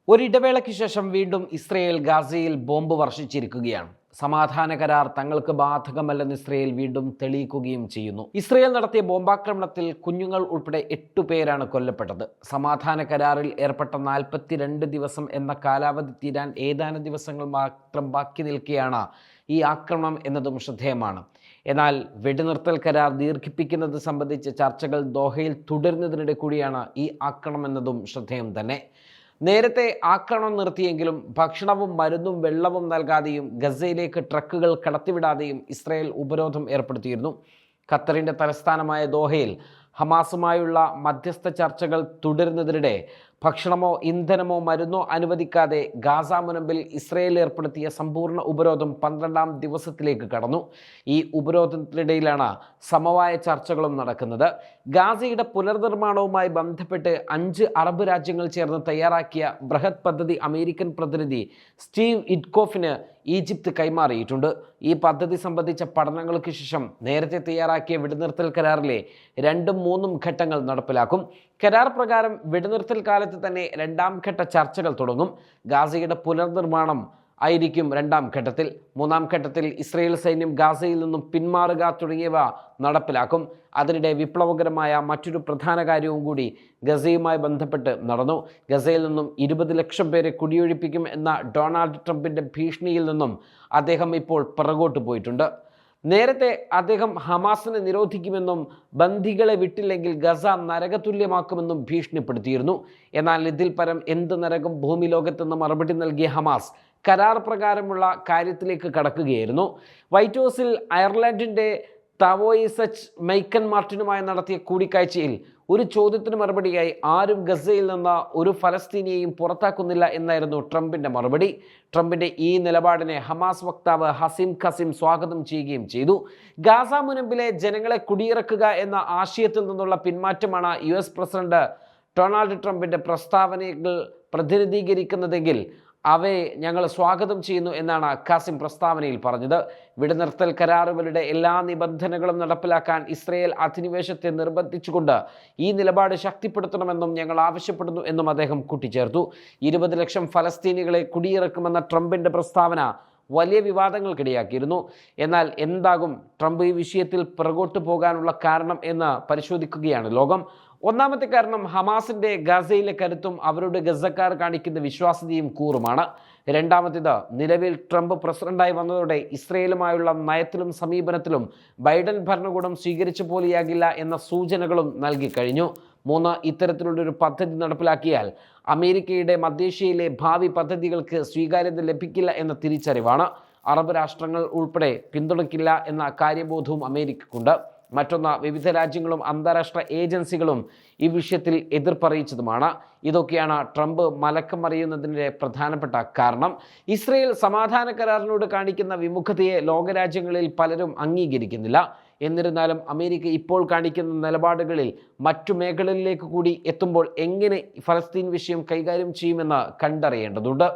ഒരിടവേളയ്ക്ക് ശേഷം വീണ്ടും ഇസ്രയേൽ ഗാസയിൽ ബോംബ് വർഷിച്ചിരിക്കുകയാണ്. സമാധാന കരാർ തങ്ങൾക്ക് ബാധകമല്ലെന്ന് ഇസ്രയേൽ വീണ്ടും തെളിയിക്കുകയും ചെയ്യുന്നു. ഇസ്രയേൽ നടത്തിയ ബോംബാക്രമണത്തിൽ കുഞ്ഞുങ്ങൾ ഉൾപ്പെടെ 8 പേരാണ് കൊല്ലപ്പെട്ടത്. സമാധാന കരാറിൽ ഏർപ്പെട്ട 42 ദിവസം എന്ന കാലാവധി തീരാൻ ഏതാനും ദിവസങ്ങൾ മാത്രം ബാക്കി നിൽക്കെയാണ് ഈ ആക്രമണം എന്നതും ശ്രദ്ധേയമാണ്. എന്നാൽ വെടിനിർത്തൽ കരാർ ദീർഘിപ്പിക്കുന്നത് സംബന്ധിച്ച് ചർച്ചകൾ ദോഹയിൽ തുടരുന്നതിനിടെ കൂടിയാണ് ഈ ആക്രമണം എന്നതും ശ്രദ്ധേയം തന്നെ. നേരത്തെ ആക്രമണം നിർത്തിയെങ്കിലും ഭക്ഷണവും മരുന്നും വെള്ളവും നൽകാതെയും ഗസയിലേക്ക് ട്രക്കുകൾ കടത്തിവിടാതെയും ഇസ്രായേൽ ഉപരോധം ഏർപ്പെടുത്തിയിരുന്നു. ഖത്തറിൻ്റെ തലസ്ഥാനമായ ദോഹയിൽ ഹമാസുമായുള്ള മധ്യസ്ഥ ചർച്ചകൾ തുടരുന്നതിനിടെ ഭക്ഷണമോ ഇന്ധനമോ മരുന്നോ അനുവദിക്കാതെ ഗാസ മുനമ്പിൽ ഇസ്രയേൽ ഏർപ്പെടുത്തിയ സമ്പൂർണ്ണ ഉപരോധം 12ാം ദിവസത്തിലേക്ക് കടന്നു. ഈ ഉപരോധത്തിനിടയിലാണ് സമവായ ചർച്ചകളും നടക്കുന്നത്. ഗാസയുടെ പുനർനിർമ്മാണവുമായി ബന്ധപ്പെട്ട് 5 അറബ് രാജ്യങ്ങൾ ചേർന്ന് തയ്യാറാക്കിയ ബൃഹത് പദ്ധതി അമേരിക്കൻ പ്രതിനിധി സ്റ്റീവ് ഇറ്റ്കോഫിന് ഈജിപ്ത് കൈമാറിയിട്ടുണ്ട്. ഈ പദ്ധതി സംബന്ധിച്ച പഠനങ്ങൾക്ക് ശേഷം നേരത്തെ തയ്യാറാക്കിയ വെടിനിർത്തൽ കരാറിലെ 2ഉം 3ഉം ഘട്ടങ്ങൾ നടപ്പിലാക്കും. കരാർ പ്രകാരം വെടിനിർത്തൽ കാലത്ത് തന്നെ 2ാം ഘട്ട ചർച്ചകൾ തുടങ്ങും. ഗാസയുടെ പുനർനിർമ്മാണം ആയിരിക്കും 2ാം ഘട്ടത്തിൽ. 3ാം ഘട്ടത്തിൽ ഇസ്രയേൽ സൈന്യം ഗാസയിൽ നിന്നും പിന്മാറുക തുടങ്ങിയവ നടപ്പിലാക്കും. അതിനിടെ വിപ്ലവകരമായ മറ്റൊരു പ്രധാന കാര്യവും കൂടി ഗസയുമായി ബന്ധപ്പെട്ട് നടന്നു. ഗസയിൽ നിന്നും 20 ലക്ഷം പേരെ കുടിയൊഴിപ്പിക്കും എന്ന ഡൊണാൾഡ് ട്രംപിൻ്റെ ഭീഷണിയിൽ നിന്നും അദ്ദേഹം ഇപ്പോൾ പിറകോട്ട് പോയിട്ടുണ്ട്. നേരത്തെ അദ്ദേഹം ഹമാസിനെ നിരോധിക്കുമെന്നും ബന്ദികളെ വിട്ടില്ലെങ്കിൽ ഗസ നരകതുല്യമാക്കുമെന്നും ഭീഷണിപ്പെടുത്തിയിരുന്നു. എന്നാൽ ഇതിൽ പരം എന്ത് നരകം ഭൂമി ലോകത്തെന്ന് മറുപടി നൽകിയ ഹമാസ് കരാർ പ്രകാരമുള്ള കാര്യത്തിലേക്ക് കടക്കുകയായിരുന്നു. വൈറ്റ് ഹൗസിൽ അയർലൻഡിൻ്റെ തവോയിസച്ച് മൈക്കൻ മാർട്ടിനുമായി നടത്തിയ കൂടിക്കാഴ്ചയിൽ ഒരു ചോദ്യത്തിന് മറുപടിയായി ആരും ഗസയിൽ നിന്ന് ഒരു ഫലസ്തീനിയെയും പുറത്താക്കുന്നില്ല എന്നായിരുന്നു ട്രംപിൻ്റെ മറുപടി. ട്രംപിൻ്റെ ഈ നിലപാടിനെ ഹമാസ് വക്താവ് ഹസീം ഖസീം സ്വാഗതം ചെയ്യുകയും ചെയ്തു. ഗാസ മുനമ്പിലെ ജനങ്ങളെ കുടിയിറക്കുക എന്ന ആശയത്തിൽ നിന്നുള്ള പിന്മാറ്റമാണ് US പ്രസിഡന്റ് ഡൊണാൾഡ് ട്രംപിൻ്റെ പ്രസ്താവനകൾ പ്രതിനിധീകരിക്കുന്നതെങ്കിൽ അവയെ ഞങ്ങൾ സ്വാഗതം ചെയ്യുന്നു എന്നാണ് ഖാസിം പ്രസ്താവനയിൽ പറഞ്ഞത്. വെടിനിർത്തൽ കരാറുകളുടെ എല്ലാ നിബന്ധനകളും നടപ്പിലാക്കാൻ ഇസ്രയേൽ അധിനിവേശത്തെ നിർബന്ധിച്ചുകൊണ്ട് ഈ നിലപാട് ശക്തിപ്പെടുത്തണമെന്നും ഞങ്ങൾ ആവശ്യപ്പെടുന്നു എന്നും അദ്ദേഹം കൂട്ടിച്ചേർത്തു. 20 ലക്ഷം ഫലസ്തീനികളെ കുടിയിറക്കുമെന്ന ട്രംപിൻ്റെ പ്രസ്താവന വലിയ വിവാദങ്ങൾക്കിടയാക്കിയിരുന്നു. എന്നാൽ എന്താകും ട്രംപ് ഈ വിഷയത്തിൽ പിറകോട്ട് പോകാനുള്ള കാരണം എന്ന് പരിശോധിക്കുകയാണ് ലോകം. ഒന്നാമത്തെ കാരണം ഹമാസിൻ്റെ ഗസയിലെ കരുത്തും അവരുടെ ഗസക്കാർ കാണിക്കുന്ന വിശ്വാസ്യതയും കൂറുമാണ്. രണ്ടാമത്തേത്, നിലവിൽ ട്രംപ് പ്രസിഡന്റായി വന്നതോടെ ഇസ്രയേലുമായുള്ള നയത്തിലും സമീപനത്തിലും ബൈഡൻ ഭരണകൂടം സ്വീകരിച്ച പോലെയാകില്ല എന്ന സൂചനകളും നൽകിക്കഴിഞ്ഞു. 3, ഇത്തരത്തിലുള്ളൊരു പദ്ധതി നടപ്പിലാക്കിയാൽ അമേരിക്കയുടെ മധ്യേഷ്യയിലെ ഭാവി പദ്ധതികൾക്ക് സ്വീകാര്യത ലഭിക്കില്ല എന്ന തിരിച്ചറിവാണ്. അറബ് രാഷ്ട്രങ്ങൾ ഉൾപ്പെടെ പിന്തുണയ്ക്കില്ല എന്ന കാര്യബോധവും അമേരിക്കക്കുണ്ട്. മറ്റൊന്ന്, വിവിധ രാജ്യങ്ങളും അന്താരാഷ്ട്ര ഏജൻസികളും ഈ വിഷയത്തിൽ എതിർപ്പറിയിച്ചതുമാണ്. ഇതൊക്കെയാണ് ട്രംപ് മലക്കം മറിയുന്നതിൻ്റെ പ്രധാനപ്പെട്ട കാരണം. ഇസ്രയേൽ സമാധാന കരാറിനോട് കാണിക്കുന്ന വിമുഖതയെ ലോകരാജ്യങ്ങളിൽ പലരും അംഗീകരിക്കുന്നില്ല. എന്നിരുന്നാലും അമേരിക്ക ഇപ്പോൾ കാണിക്കുന്ന നിലപാടുകളിൽ മറ്റു മേഖലകളിലേക്ക് കൂടി എത്തുമ്പോൾ എങ്ങനെ ഫലസ്തീൻ വിഷയം കൈകാര്യം ചെയ്യുമെന്ന് കണ്ടറിയേണ്ടതുണ്ട്.